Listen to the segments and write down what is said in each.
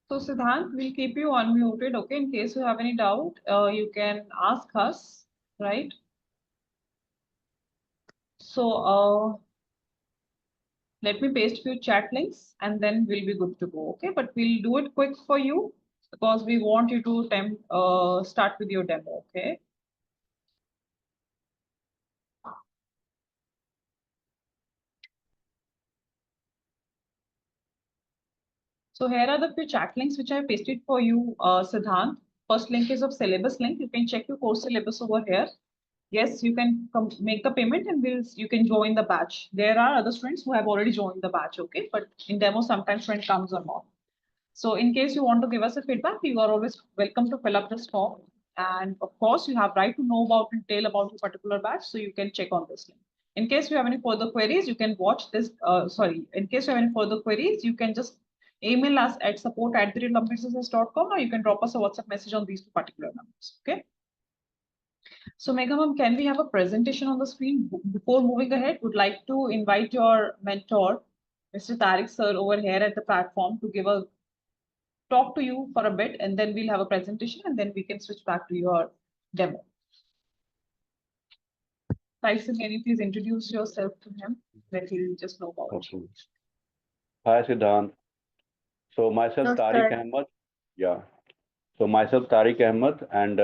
So Siddhant, we'll keep you unmuted, okay? In case you have any doubt, you can ask us, right? So let me paste few chat links and then we'll be good to go, okay? But we'll do it quick for you because we want you to start with your demo, okay? So here are the few chat links which I have pasted for you, Siddhant. First link is of syllabus link. You can check your course syllabus over here. Yes, you can make the payment and you can join the batch. There are other students who have already joined the batch, okay? But in demo, sometimes friend comes or not. So in case you want to give us a feedback, you are always welcome to fill up this form. And of course, you have right to know about detail about a particular batch, so you can check on this link. In case you have any further queries, you can watch this. In case you have any further queries, you can just email us at support@olympiadsuccess.com or you can drop us a WhatsApp message on these two particular numbers. Okay. So Megha ma'am, can we have a presentation on the screen? Before moving ahead, would like to invite your mentor, Mr. Tariq sir, over here at the platform to give a talk to you for a bit, and then we'll have a presentation, and then we can switch back to your demo. Tyson, can you please introduce yourself to him? That he'll just know about. Okay. Hi, Siddhant. So myself, Tariq Ahmed. Yeah. So myself, Tariq Ahmed, and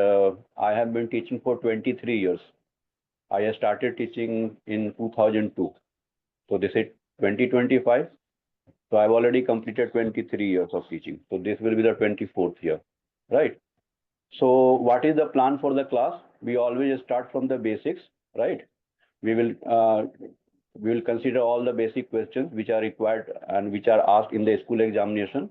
I have been teaching for 23 years. I started teaching in 2002. So this is 2025. So I've already completed 23 years of teaching. So this will be the 24th year, right? So what is the plan for the class? We always start from the basics, right? We will consider all the basic questions which are required and which are asked in the school examination.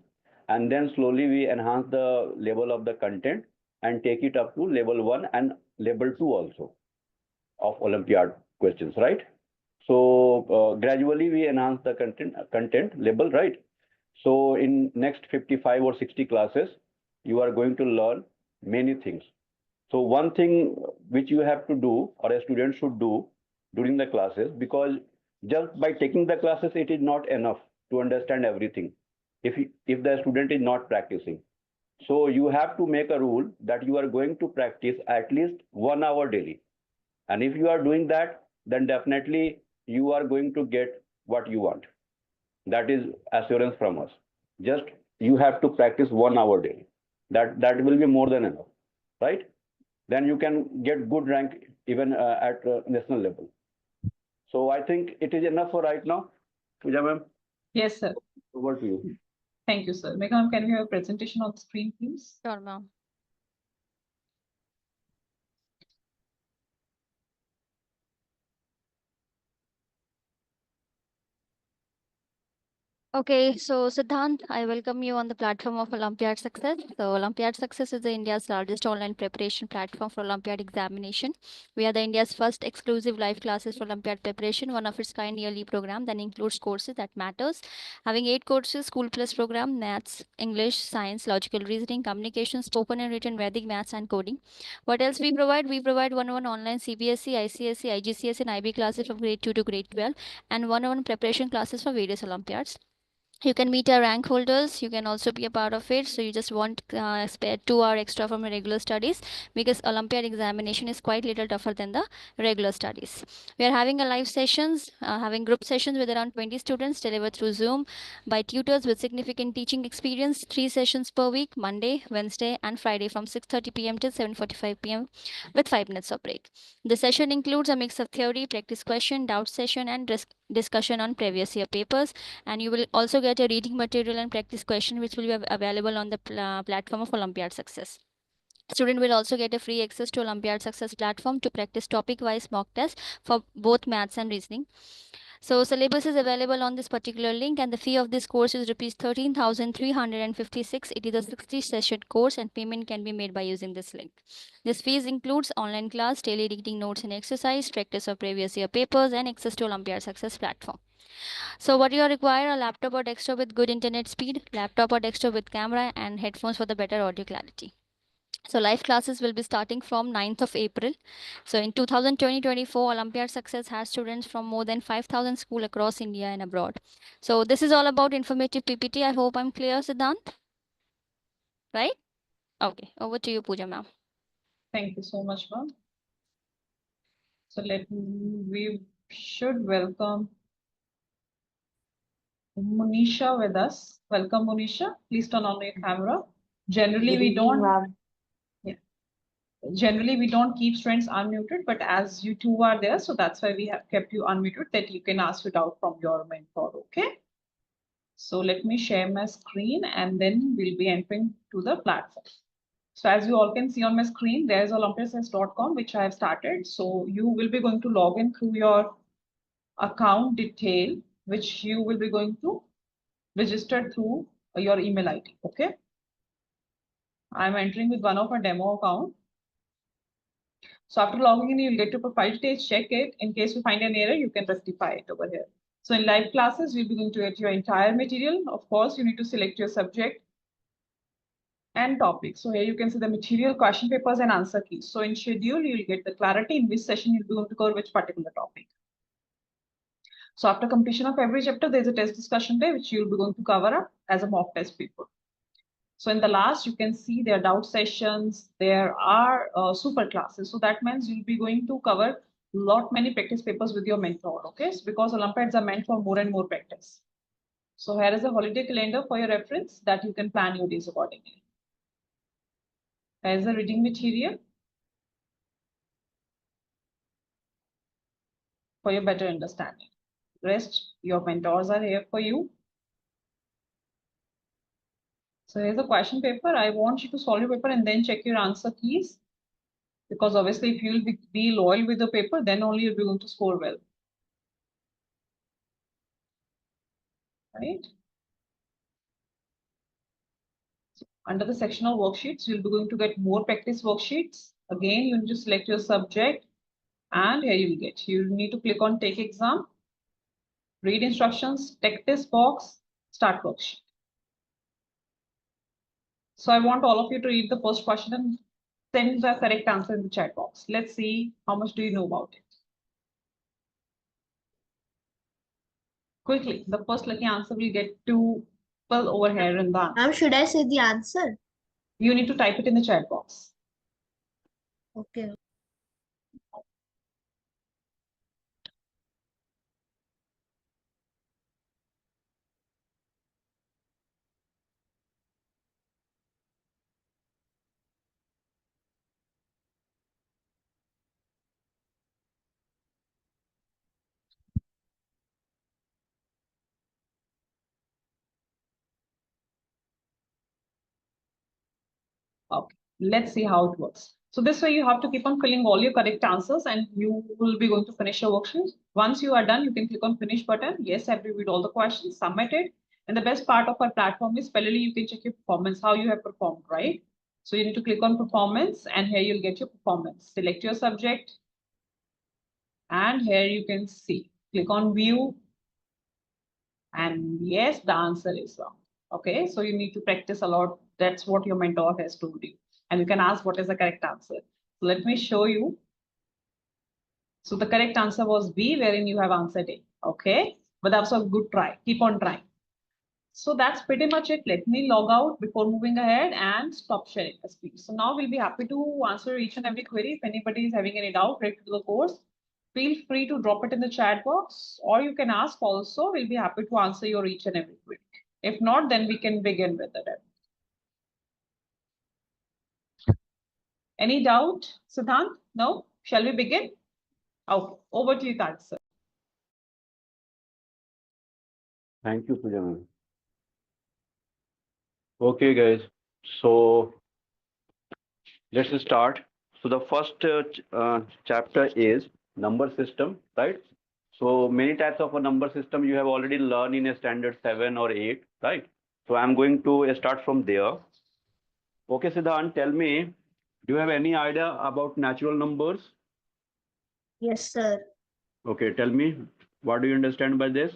And then slowly we enhance the level of the content and take it up to level 1 and level 2 also of Olympiad questions, right? So gradually we enhance the content level, right? So in next 55 or 60 classes, you are going to learn many things. So one thing which you have to do or a student should do during the classes, because just by taking the classes, it is not enough to understand everything if the student is not practicing. So you have to make a rule that you are going to practice at least 1 hour daily. And if you are doing that, then definitely you are going to get what you want. That is assurance from us. Just you have to practice 1 hour daily. That will be more than enough, right? Then you can get good rank even at national level. So I think it is enough for right now. Pooja ma'am? Yes, sir. Over to you. Thank you, sir. Megha ma'am, can we have a presentation on the screen, please? Sure, ma'am. Okay, so Siddhant, I welcome you on the platform of Olympiad Success. So Olympiad Success is India's largest online preparation platform for Olympiad examination. We are the India's first exclusive live classes for Olympiad preparation, one of its kind yearly program that includes courses that matters. Having 8 courses, School Plus program, Maths, English, Science, Logical Reasoning, Communication, Spoken and Written, Vedic Maths and Coding. What else we provide? We provide one-on-one online CBSE, ICSE, IGCSE and IB classes from grade 2 to grade 12 and one-on-one preparation classes for various Olympiads. You can meet our rank holders. You can also be a part of it. So you just want spare 2 hours extra from your regular studies, because Olympiad examination is quite little tougher than the regular studies. We are having a live sessions, having group sessions with around 20 students delivered through Zoom by tutors with significant teaching experience. 3 sessions per week, Monday, Wednesday and Friday from 6:30 p.m. till 7:45 p.m. with 5 minutes of break. The session includes a mix of theory, practice question, doubt session and discussion on previous year papers, and you will also get a reading material and practice question which will be available on the platform of Olympiad Success. Student will also get a free access to Olympiad Success platform to practice topic-wise mock tests for both maths and reasoning. So syllabus is available on this particular link, and the fee of this course is rupees 13,356. It is a 60 session course and payment can be made by using this link. This fees includes online class, daily reading notes and exercise, practice of previous year papers and access to Olympiad Success platform. So what you require: a laptop or desktop with good internet speed, laptop or desktop with camera and headphones for the better audio clarity. So live classes will be starting from 9th of April. So in 2020-24, Olympiad Success has students from more than 5,000 schools across India and abroad. So this is all about informative PPT. I hope I'm clear, Siddhant. Right? Okay, over to you, Pooja ma'am. Thank you so much, ma'am. So we should welcome Monisha with us. Welcome, Monisha. Please turn on your camera. Generally, we don't. Yeah. Generally, we don't keep students unmuted, but as you two are there, so that's why we have kept you unmuted, that you can ask it out from your mentor. Okay. So let me share my screen and then we'll be entering to the platform. So as you all can see on my screen, there's olympiadscience.com, which I have started. So you will be going to log in through your account detail, which you will be going to register through your email ID. Okay. I'm entering with one of our demo account. So after logging in, you'll get to profile stage, check it. In case you find an error, you can rectify it over here. So in live classes, you'll be going to get your entire material. Of course, you need to select your subject and topic. So here you can see the material, question papers, and answer keys. So in schedule, you'll get the clarity in which session you'll be going to cover which particular topic. So after completion of every chapter, there's a test discussion day, which you'll be going to cover up as a mock test paper. So in the last, you can see there are doubt sessions, there are super classes. So that means you'll be going to cover many practice papers with your mentor, okay? So because Olympiads are meant for more and more practice. So here is a holiday calendar for your reference that you can plan your days accordingly. Here is the reading material for your better understanding. Rest, your mentors are here for you. So here's a question paper. I want you to solve your paper and then check your answer keys. Because obviously if you'll be loyal with the paper, then only you'll be going to score well. Right? So under the section of worksheets, you'll be going to get more practice worksheets. Again, you need to select your subject and here you will get. You need to click on take exam, read instructions, take this box, start worksheet. So I want all of you to read the first question and send the correct answer in the chat box. Let's see how much do you know about it. Quickly, the first lucky answer will get to well over here in the answer. Ma'am, should I say the answer? You need to type it in the chat box. Okay. Okay, let's see how it works. So this way you have to keep on filling all your correct answers and you will be going to finish your worksheet. Once you are done, you can click on finish button. Yes, I've reviewed all the questions, submit it. And the best part of our platform is finally you can check your performance, how you have performed, right? So you need to click on performance and here you'll get your performance. Select your subject. And here you can see, click on view. And yes, the answer is wrong. Okay, so you need to practice a lot. That's what your mentor has told you. And you can ask what is the correct answer. So let me show you. So the correct answer was B, wherein you have answered A. Okay, but that's a good try. Keep on trying. So that's pretty much it. Let me log out before moving ahead and stop sharing the screen. So now we'll be happy to answer each and every query. If anybody is having any doubt related to the course, feel free to drop it in the chat box or you can ask also. We'll be happy to answer your each and every query. If not, then we can begin with the demo. Any doubt, Siddhant? No? Shall we begin? Okay, over to you, Taj, sir. Thank you, Pooja ma'am. Okay, guys. So let's start. So the first chapter is number system, right? So many types of a number system you have already learned in a standard 7 or 8, right? So I'm going to start from there. Okay, Siddhant, tell me, do you have any idea about natural numbers? Yes, sir. Okay, tell me, what do you understand by this?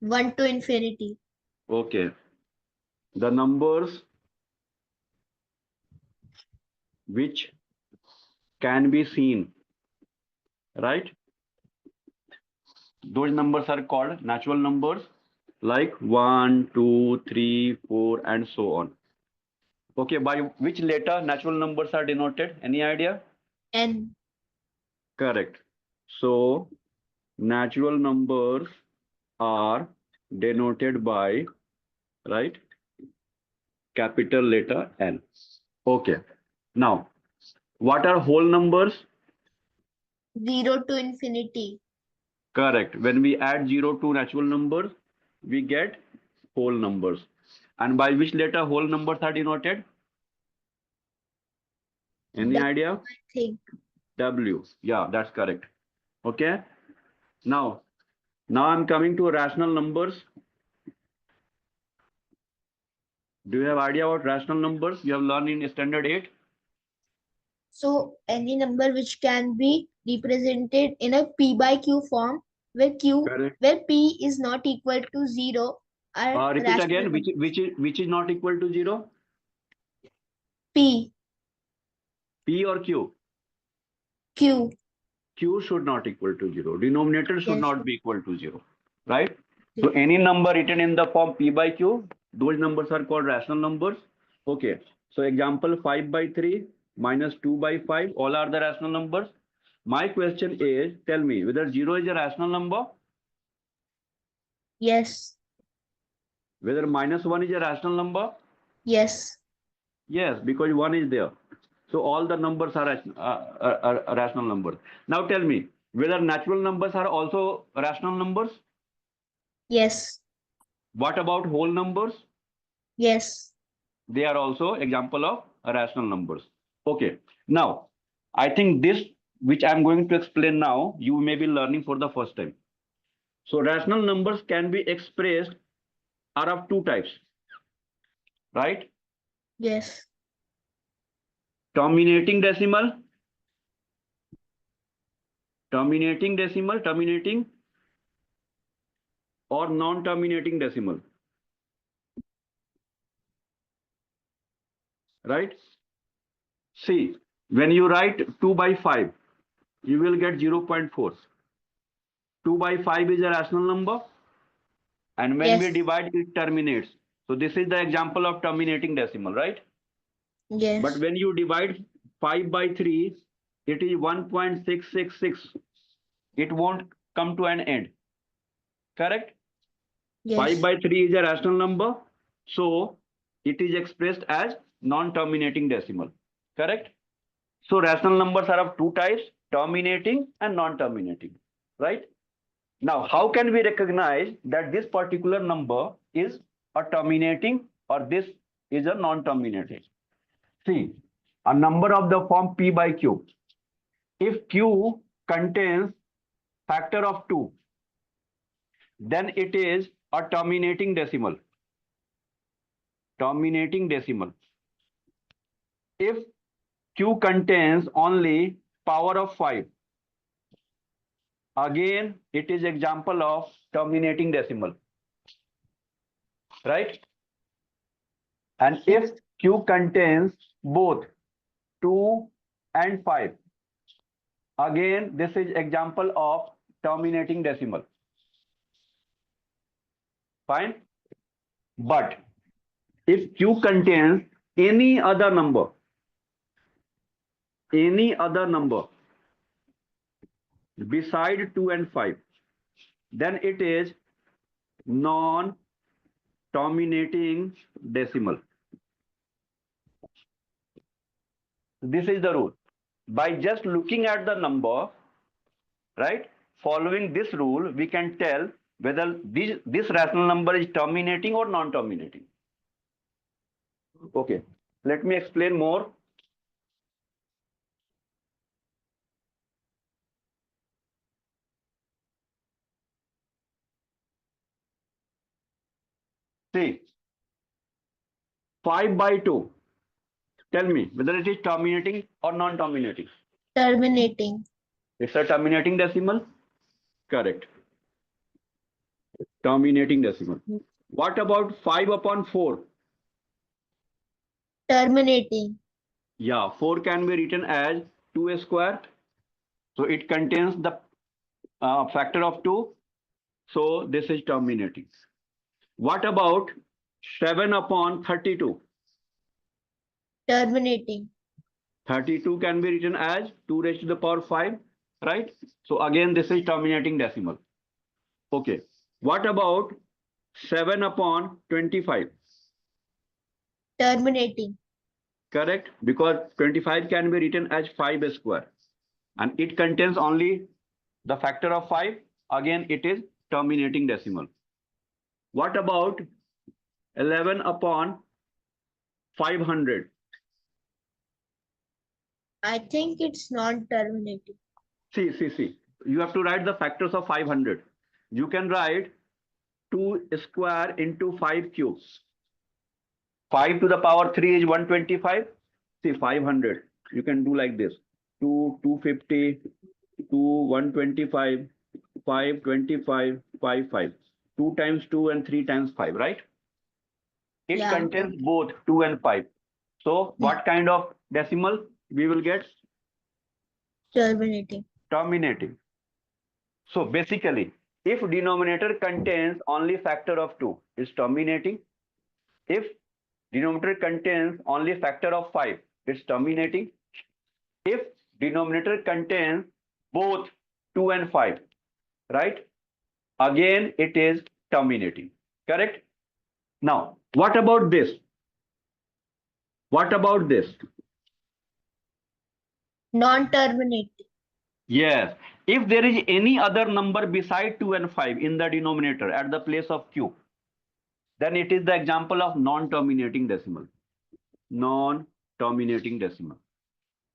1 to infinity. Okay. The numbers which can be seen, right? Those numbers are called natural numbers, like 1, 2, 3, 4, and so on. Okay, by which letter natural numbers are denoted? Any idea? N. Correct. So natural numbers are denoted by, right, capital letter N. Okay. Now, what are whole numbers? 0 to infinity. Correct. When we add 0 to natural numbers, we get whole numbers. And by which letter whole numbers are denoted? Any W, idea? I think. W. Yeah, that's correct. Okay. Now I'm coming to rational numbers. Do you have idea about rational numbers? You have learned in standard 8. So any number which can be represented in a P by Q form where Correct. P is not equal to 0 are Repeat rational again. numbers. Which is not equal to 0? P, P or Q? Q. Q should not equal to 0. Denominator should Yes. not be equal to 0. Right? So any number written in the form P by Q, those numbers are called rational numbers. Okay. So example 5 by 3 minus 2 by 5, all are the rational numbers. My question is, tell me whether 0 is a rational number, Yes. whether minus 1 is a rational number. Yes. Yes, because 1 is there. So all the numbers are rational numbers. Now tell me whether natural numbers are also rational numbers. Yes. What about whole numbers? Yes. They are also example of rational numbers. Okay. Now, I think this, which I'm going to explain now, you may be learning for the first time. So rational numbers can be expressed are of two types, right? Yes. Terminating decimal, or non-terminating decimal, right? See, when you write 2 by 5, you will get 0.4. 2 by 5 is a rational number, and when we Yes. divide, it terminates. So this is the example of terminating decimal, right? Yes. But when you divide 5 by 3, it is 1.666. It won't come to an end. Correct? Yes. 5 by 3 is a rational number. So it is expressed as non-terminating decimal. Correct? So rational numbers are of two types, terminating and non-terminating. Right? Now, how can we recognize that this particular number is a terminating or this is a non-terminating? See, a number of the form P by Q. If Q contains factor of 2, then it is a terminating decimal. Terminating decimal. If Q contains only power of 5, again it is example of terminating decimal. Right? And if Q contains both 2 and 5, again this is example of terminating decimal. Fine? But if Q contains any other number beside 2 and 5, then it is non-terminating decimal. This is the rule. By just looking at the number, right, following this rule, we can tell whether this rational number is terminating or non-terminating. Okay, let me explain more. See, 5 by 2. Tell me whether it is terminating or non-terminating. Terminating. It's a terminating decimal. Correct. Terminating decimal. What about 5 upon 4? Terminating. Yeah, 4 can be written as 2 square. So it contains the factor of 2. So this is terminating. What about 7 upon 32? Terminating. 32 can be written as 2 raised to the power 5, right? So again, this is terminating decimal. Okay. What about 7 upon 25? Terminating. Correct? Because 25 can be written as 5 square. And it contains only the factor of 5. Again, it is terminating decimal. What about 11 upon 500? I think it's non-terminating. See. You have to write the factors of 500. You can write 2 square into 5 cubes. 5 to the power 3 is 125. See, 500. You can do like this. 2, 250, 2, 125, 5, 25, 5, 5. 2 times 2 and 3 times 5, right? It Yeah, contains okay. both 2 and 5. So what kind of decimal we will get? Terminating. Terminating. So basically, if denominator contains only factor of 2, it's terminating. If denominator contains only factor of 5, it's terminating. If denominator contains both 2 and 5, right? Again, it is terminating. Correct? Now, what about this? What about this? Non-terminating. Yes. If there is any other number beside 2 and 5 in the denominator at the place of cube, then it is the example of non-terminating decimal. Non-terminating decimal.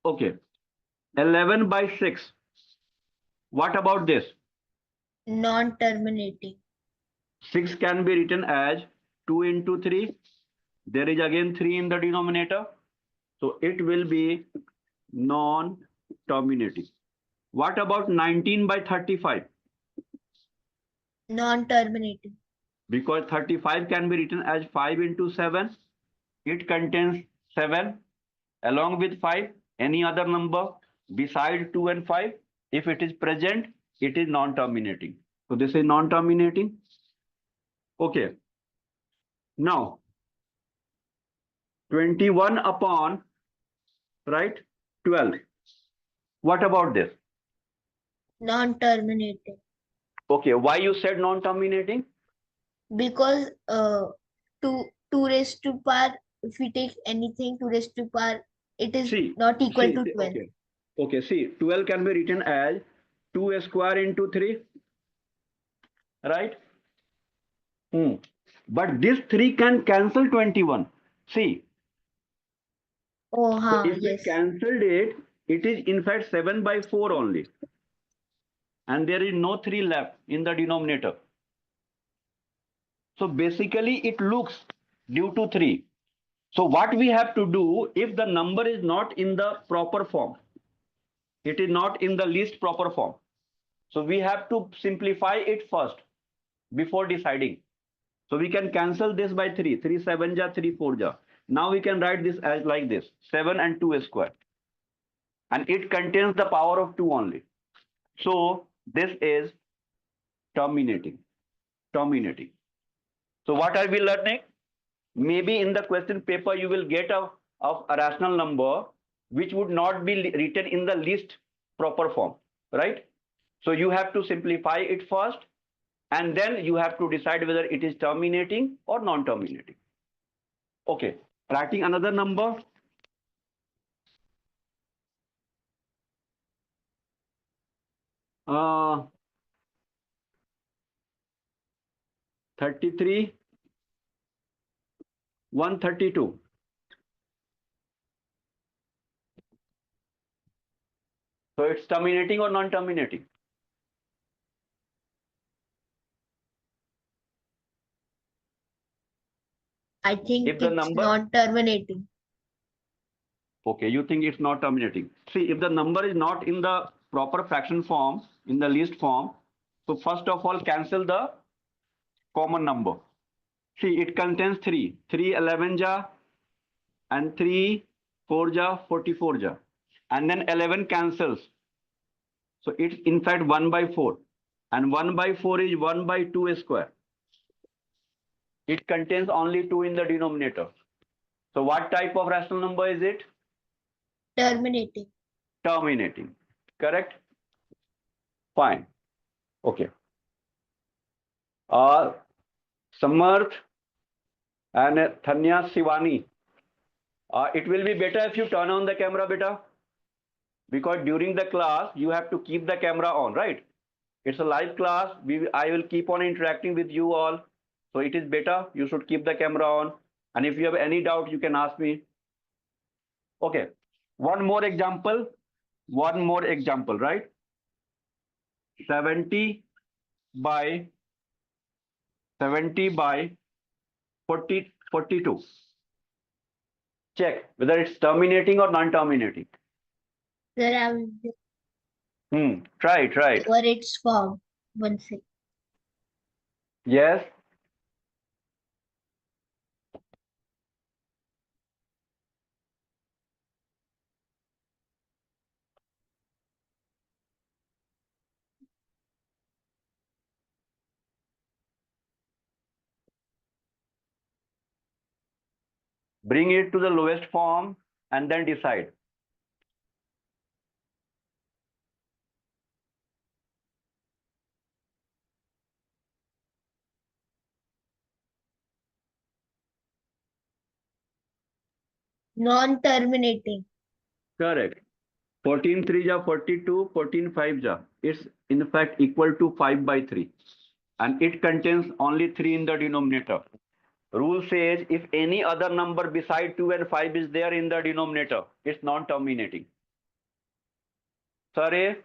Okay. 11 by 6. What about this? Non-terminating. 6 can be written as 2 into 3. There is again 3 in the denominator. So it will be non-terminating. What about 19 by 35? Non-terminating. Because 35 can be written as 5 into 7. It contains 7 along with 5. Any other number beside 2 and 5, if it is present, it is non-terminating. So this is non-terminating. Okay. Now, 21 upon, right, 12. What about this? Non-terminating. Okay, why you said non-terminating? Because 2 raised to power, if we take anything 2 raised to power, it is not equal to 12. Okay, see, 12 can be written as 2 square into 3, right? But this 3 can cancel 21. See, Oh, so if we yes. cancelled it, it is in fact 7 by 4 only. And there is no 3 left in the denominator. So basically it looks due to 3. So what we have to do, if the number is not in the proper form, it is not in the least proper form. So we have to simplify it first before deciding. So we can cancel this by 3. 3 7 ja, 3 4 ja. Now we can write this as like this, 7 and 2 square. And it contains the power of 2 only. So this is terminating. Terminating. So what are we learning? Maybe in the question paper you will get a rational number which would not be written in the least proper form, right? So you have to simplify it first, and then you have to decide whether it is terminating or non-terminating. Okay, writing another number. Uh, 33, 132. So it's terminating or non-terminating? I think If the it's number, not terminating. okay, you think it's not terminating. See, if the number is not in the proper fraction form, in the least form, so first of all, cancel the common number. See, it contains 3. 3 11 ja and 3 4 ja, 44 ja. And then 11 cancels. So it's inside 1 by 4. And 1 by 4 is 1 by 2 square. It contains only 2 in the denominator. So what type of rational number is it? Terminating. Terminating. Correct? Fine. Okay. Samarth and Thanya Sivani. It will be better if you turn on the camera, beta. Because during the class, you have to keep the camera on, right? It's a live class. I will keep on interacting with you all. So it is better. You should keep the camera on. And if you have any doubt, you can ask me. Okay. One more example. One more example, right? 70 by 40, 42. Check whether it's terminating or non-terminating. There are Try it. or its form. One second. Yes. Bring it to the lowest form and then decide. Non-terminating. Correct. 14 3 ja 42, 14 5 ja. It's in fact equal to 5 by 3. And it contains only 3 in the denominator. Rule says if any other number beside 2 and 5 is there in the denominator, it's non-terminating. Sorry.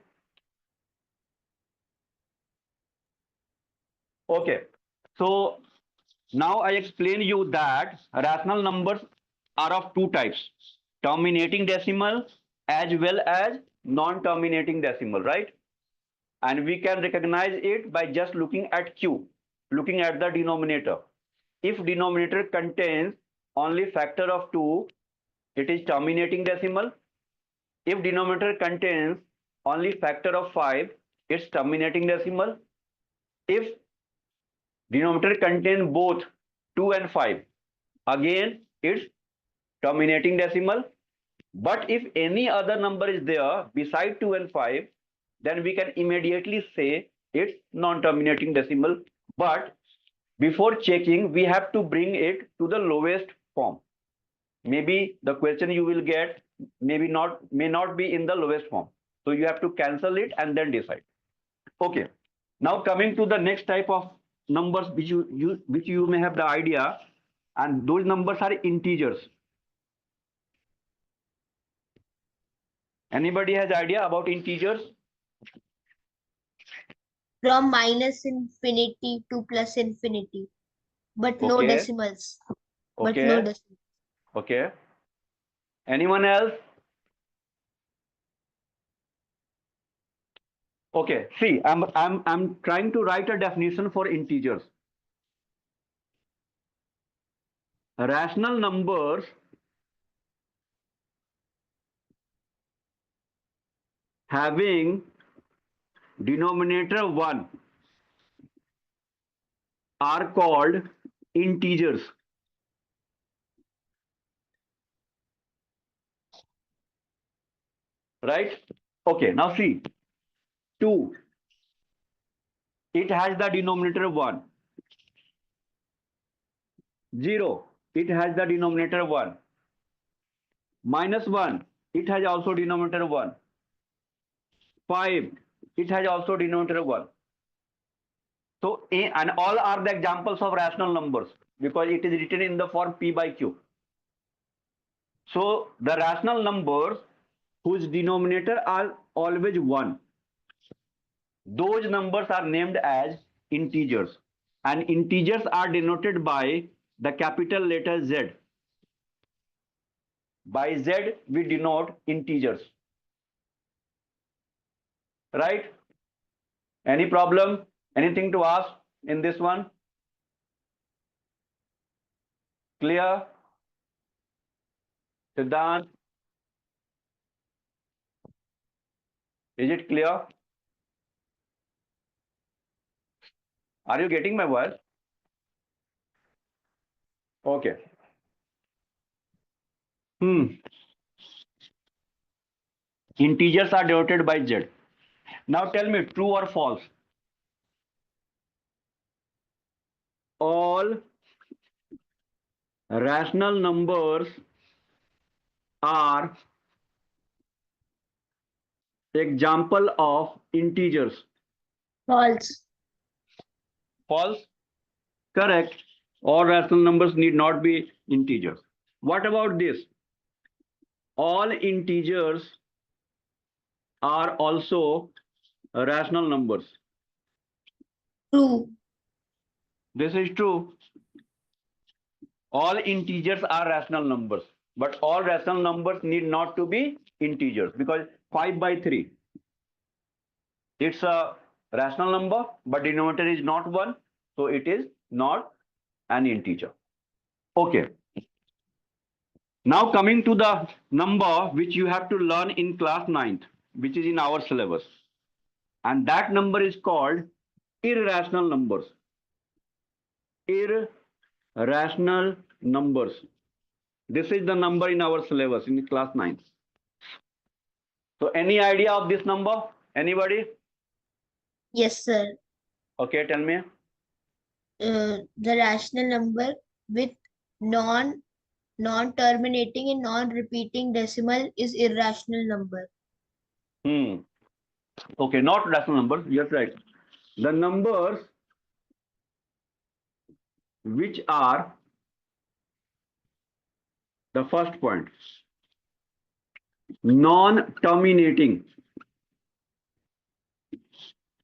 Okay. So now I explain you that rational numbers are of two types, terminating decimal as well as non-terminating decimal, right? And we can recognize it by just looking at Q, looking at the denominator. If denominator contains only factor of 2, it is terminating decimal. If denominator contains only factor of 5, it's terminating decimal. If denominator contains both 2 and 5, again it's terminating decimal. But if any other number is there beside 2 and 5, then we can immediately say it's non-terminating decimal. But before checking, we have to bring it to the lowest form. Maybe the question you will get may not be in the lowest form. So you have to cancel it and then decide. Okay. Now coming to the next type of numbers which you may have the idea, and those numbers are integers. Anybody has idea about integers? From minus infinity to plus infinity. But no Okay. decimals. But Okay. no decimals. Okay. Anyone else? Okay. See, I'm trying to write a definition for integers. Rational numbers having denominator 1 are called integers. Right? Okay, now see, 2, it has the denominator 1. 0, it has the denominator 1. -1, it has also denominator 1. 5, it has also denominator 1. So, and all are the examples of rational numbers because it is written in the form P by Q. So, the rational numbers whose denominator are always 1, those numbers are named as integers. And integers are denoted by the capital letter Z. By Z, we denote integers. Right? Any problem? Anything to ask in this one? Clear? Siddhant? Is it clear? Are you getting my voice? Okay. Integers are denoted by Z. Now tell me, true or false? All rational numbers are example of integers. False. False? Correct. All rational numbers need not be integers. What about this? All integers are also rational numbers. True. This is true. All integers are rational numbers, but all rational numbers need not to be integers, because 5 by 3, it's a rational number, but denominator is not 1, so it is not an integer. Okay. Now coming to the number which you have to learn in class 9th, which is in our syllabus. And that number is called irrational numbers. Irrational numbers. This is the number in our syllabus in class 9th. So any idea of this number? Anybody? Yes, sir. Okay, tell me. The rational number with non-terminating and non-repeating decimal is irrational number. Okay, not rational numbers. Yes, right. The numbers which are the first point, non-terminating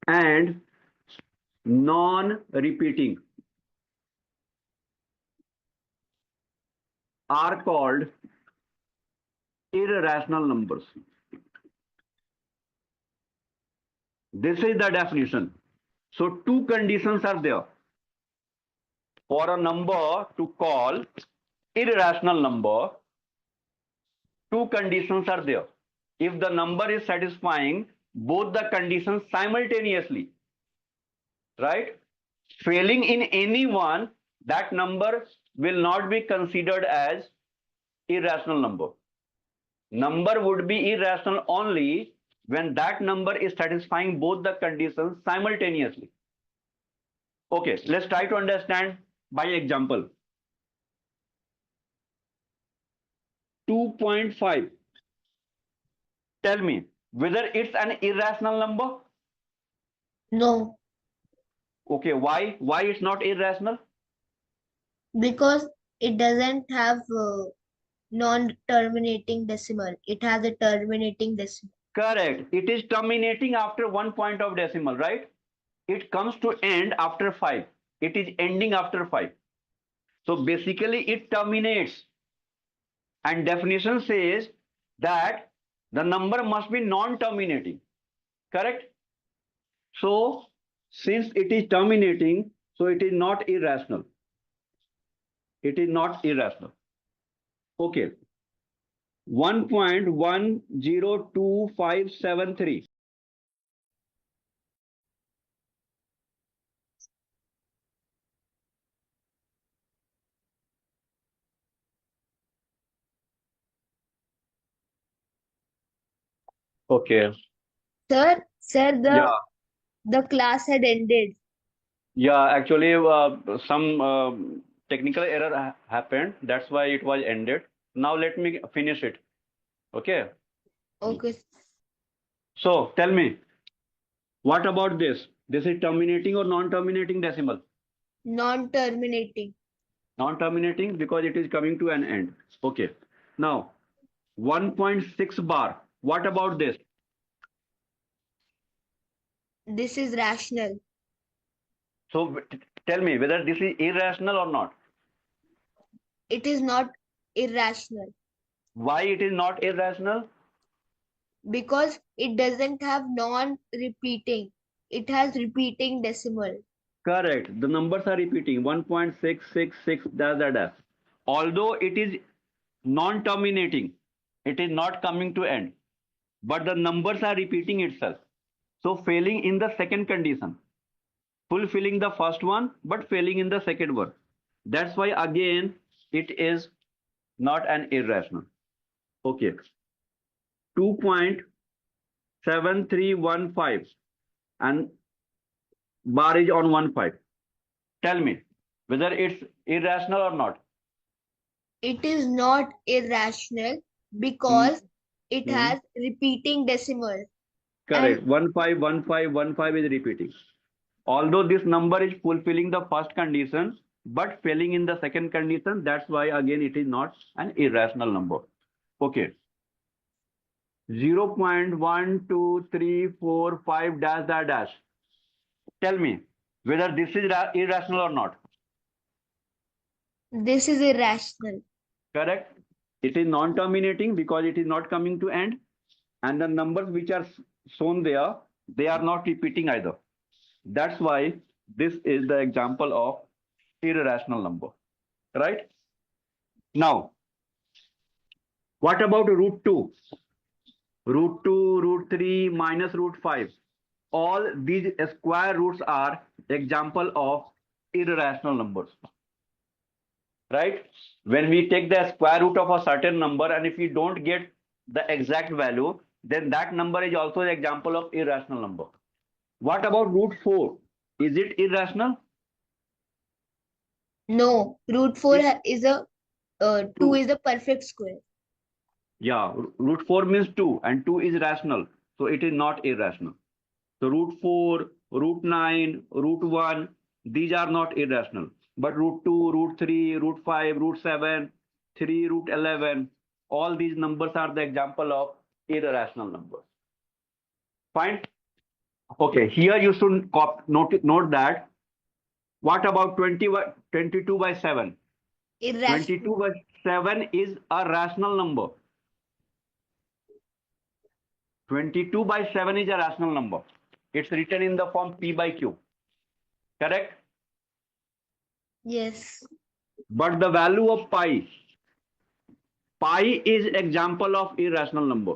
and non-repeating are called irrational numbers. This is the definition. So two conditions are there for a number to call irrational number. Two conditions are there. If the number is satisfying both the conditions simultaneously, right? Failing in any one, that number will not be considered as irrational number. Number would be irrational only when that number is satisfying both the conditions simultaneously. Okay, let's try to understand by example. 2.5. Tell me whether it's an irrational number. No, Okay, why? Why it's not irrational? because it doesn't have non-terminating decimal. It has a terminating decimal. Correct. It is terminating after 1 point of decimal, right? It comes to end after 5. It is ending after 5. So basically it terminates. And definition says that the number must be non-terminating. Correct? So since it is terminating, so it is not irrational. It is not irrational. Okay. 1.102573. Okay. Sir, Yeah. the class had ended. Yeah, actually, some technical error happened. That's why it was ended. Now let me finish it. Okay. Okay. So tell me, what about this? This is terminating or non-terminating decimal? Non-terminating. Non-terminating because it is coming to an end. Okay. Now, 1.6 bar. What about this? This is rational. So tell me whether this is irrational or not. It is not irrational Why it is not irrational? because it doesn't have non-repeating. It has repeating decimal. Correct. The numbers are repeating 1.666 dash dash dash. Although it is non-terminating, it is not coming to end. but the numbers are repeating itself. So failing in the second condition, fulfilling the first one, but failing in the second one. That's why again it is not an irrational. Okay. 2.7315 and bar is on 1.5. Tell me whether it's irrational or not. It is not irrational because it Hmm. has repeating decimal. Correct. 151515 is repeating. Although this number is fulfilling the first condition, but failing in the second condition, that's why again it is not an irrational number. Okay. 0.1234 dash dash dash. Tell me whether this is irrational or not. This is irrational. Correct. It is non-terminating because it is not coming to end. And the numbers which are shown there, they are not repeating either. That's why this is the example of irrational number. Right? Now, what about root 2? Root 2, root 3, minus root 5. All these square roots are example of irrational numbers. Right? When we take the square root of a certain number and if we don't get the exact value, then that number is also an example of irrational number. What about root 4? Is it irrational? No, root 4 is a 2 is the perfect square. Yeah, root 4 means 2 and 2 is rational. So it is not irrational. So root 4, root 9, root 1, these are not irrational. But root 2, root 3, root 5, root 7, 3, root 11, all these numbers are the example of irrational numbers. Fine? Okay, here you should note that. What about 22 by 7? Irrational. 22 by 7 is a rational number. 22 by 7 is a rational number. It's written in the form P by Q. Correct? Yes. But the value of pi is example of irrational number.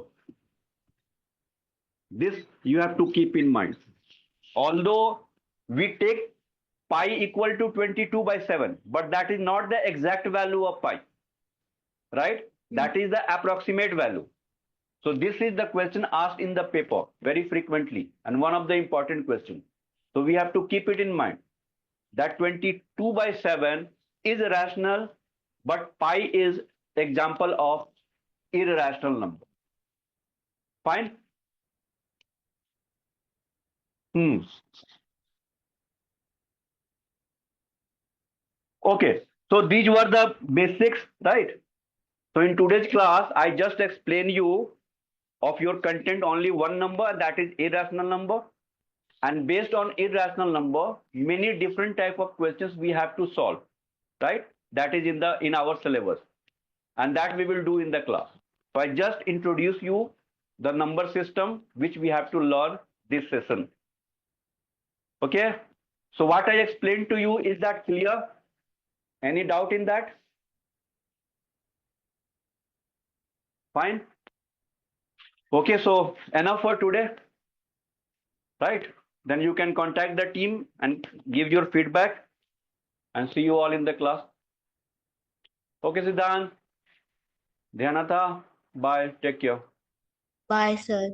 This you have to keep in mind. Although we take pi equal to 22 by 7, but that is not the exact value of pi. Right? That is the approximate value. So this is the question asked in the paper very frequently and one of the important questions. So we have to keep it in mind that 22 by 7 is rational, but pi is example of irrational number. Fine? Okay, so these were the basics, right? So in today's class, I just explained you of your content only one number, that is irrational number. And based on irrational number, many different type of questions we have to solve, right? That is in our syllabus. And that we will do in the class. So I just introduce you the number system which we have to learn this session. Okay? So what I explained to you, is that clear? Any doubt in that? Fine? Okay, so enough for today, right? Then you can contact the team and give your feedback and see you all in the class. Okay, Siddhant. Dhyanatha, bye. Take care. Bye, sir.